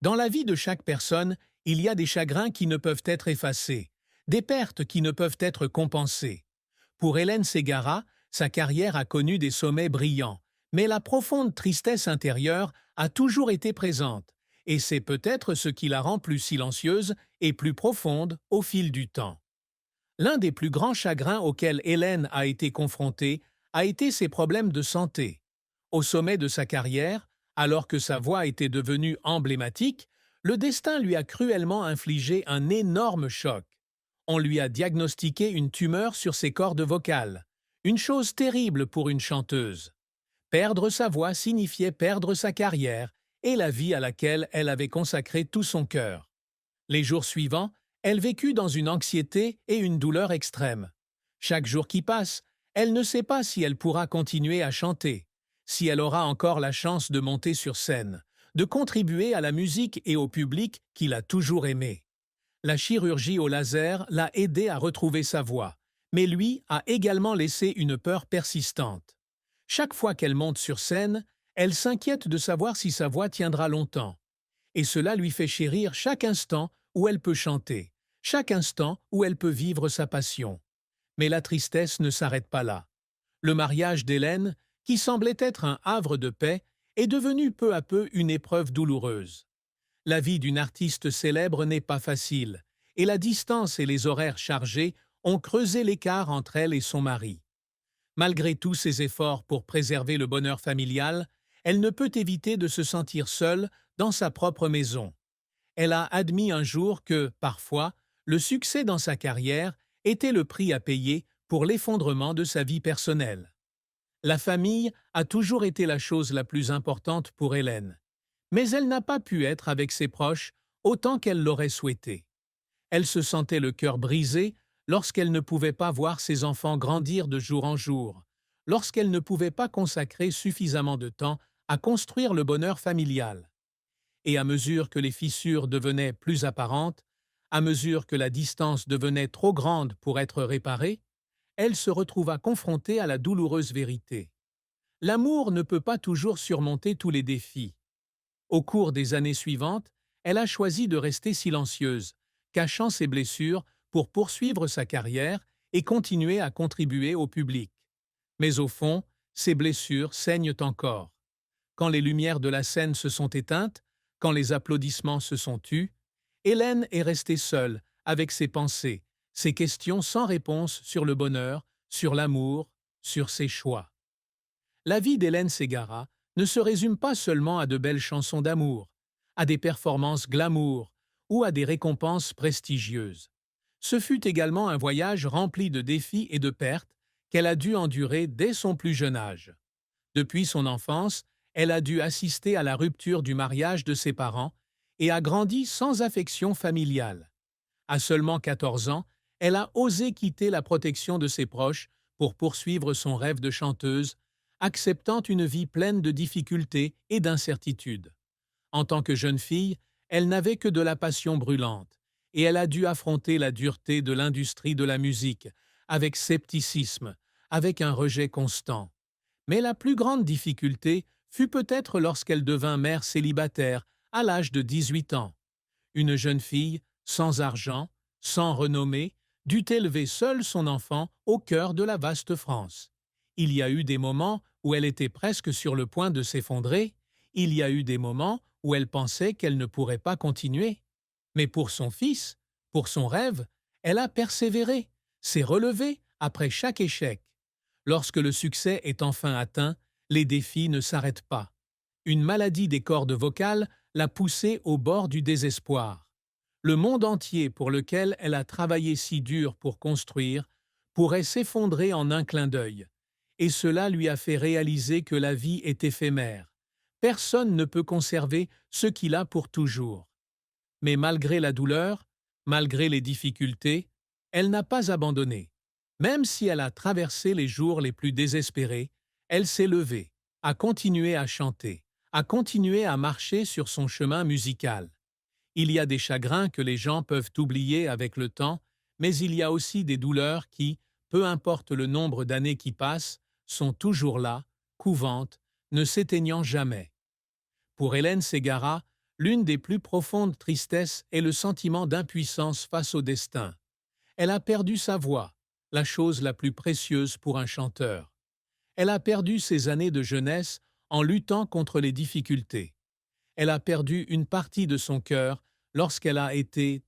Dans la vie de chaque personne, il y a des chagrins qui ne peuvent être effacés, des pertes qui ne peuvent être compensées. Pour Hélène Ségara, sa carrière a connu des sommets brillants, mais la profonde tristesse intérieure a toujours été présente, et c'est peut-être ce qui la rend plus silencieuse et plus profonde au fil du temps. L'un des plus grands chagrins auxquels Hélène a été confrontée a été ses problèmes de santé. Au sommet de sa carrière, alors que sa voix était devenue emblématique, le destin lui a cruellement infligé un énorme choc. On lui a diagnostiqué une tumeur sur ses cordes vocales, une chose terrible pour une chanteuse. Perdre sa voix signifiait perdre sa carrière et la vie à laquelle elle avait consacré tout son cœur. Les jours suivants, elle vécut dans une anxiété et une douleur extrême. Chaque jour qui passe, elle ne sait pas si elle pourra continuer à chanter, si elle aura encore la chance de monter sur scène, de contribuer à la musique et au public qu'il a toujours aimé. La chirurgie au laser l'a aidé à retrouver sa voix, mais lui a également laissé une peur persistante. Chaque fois qu'elle monte sur scène, elle s'inquiète de savoir si sa voix tiendra longtemps. Et cela lui fait chérir chaque instant où elle peut chanter, chaque instant où elle peut vivre sa passion. Mais la tristesse ne s'arrête pas là. Le mariage d'Hélène, qui semblait être un havre de paix, est devenu peu à peu une épreuve douloureuse. La vie d'une artiste célèbre n'est pas facile, et la distance et les horaires chargés ont creusé l'écart entre elle et son mari. Malgré tous ses efforts pour préserver le bonheur familial, elle ne peut éviter de se sentir seule dans sa propre maison. Elle a admis un jour que, parfois, le succès dans sa carrière était le prix à payer pour l'effondrement de sa vie personnelle. La famille a toujours été la chose la plus importante pour Hélène, mais elle n'a pas pu être avec ses proches autant qu'elle l'aurait souhaité. Elle se sentait le cœur brisé lorsqu'elle ne pouvait pas voir ses enfants grandir de jour en jour, lorsqu'elle ne pouvait pas consacrer suffisamment de temps à construire le bonheur familial. Et à mesure que les fissures devenaient plus apparentes, à mesure que la distance devenait trop grande pour être réparée, elle se retrouva confrontée à la douloureuse vérité. L'amour ne peut pas toujours surmonter tous les défis. Au cours des années suivantes, elle a choisi de rester silencieuse, cachant ses blessures pour poursuivre sa carrière et continuer à contribuer au public. Mais au fond, ses blessures saignent encore. Quand les lumières de la scène se sont éteintes, quand les applaudissements se sont tus, Hélène est restée seule avec ses pensées, ses questions sans réponse sur le bonheur, sur l'amour, sur ses choix. La vie d'Hélène Ségara ne se résume pas seulement à de belles chansons d'amour, à des performances glamour ou à des récompenses prestigieuses. Ce fut également un voyage rempli de défis et de pertes qu'elle a dû endurer dès son plus jeune âge. Depuis son enfance, elle a dû assister à la rupture du mariage de ses parents et a grandi sans affection familiale. À seulement 14 ans, elle a osé quitter la protection de ses proches pour poursuivre son rêve de chanteuse, acceptant une vie pleine de difficultés et d'incertitudes. En tant que jeune fille, elle n'avait que de la passion brûlante, et elle a dû affronter la dureté de l'industrie de la musique, avec scepticisme, avec un rejet constant. Mais la plus grande difficulté fut peut-être lorsqu'elle devint mère célibataire à l'âge de 18 ans. Une jeune fille, sans argent, sans renommée, dut élever seule son enfant au cœur de la vaste France. Il y a eu des moments où elle était presque sur le point de s'effondrer, il y a eu des moments où elle pensait qu'elle ne pourrait pas continuer. Mais pour son fils, pour son rêve, elle a persévéré, s'est relevée après chaque échec. Lorsque le succès est enfin atteint, les défis ne s'arrêtent pas. Une maladie des cordes vocales l'a poussée au bord du désespoir. Le monde entier pour lequel elle a travaillé si dur pour construire pourrait s'effondrer en un clin d'œil. Et cela lui a fait réaliser que la vie est éphémère. Personne ne peut conserver ce qu'il a pour toujours. Mais malgré la douleur, malgré les difficultés, elle n'a pas abandonné. Même si elle a traversé les jours les plus désespérés, elle s'est levée, a continué à chanter, a continué à marcher sur son chemin musical. Il y a des chagrins que les gens peuvent oublier avec le temps, mais il y a aussi des douleurs qui, peu importe le nombre d'années qui passent, sont toujours là, couvantes, ne s'éteignant jamais. Pour Hélène Ségara, L'une des plus profondes tristesses est le sentiment d'impuissance face au destin. Elle a perdu sa voix, la chose la plus précieuse pour un chanteur. Elle a perdu ses années de jeunesse en luttant contre les difficultés. Elle a perdu une partie de son cœur lorsqu'elle a été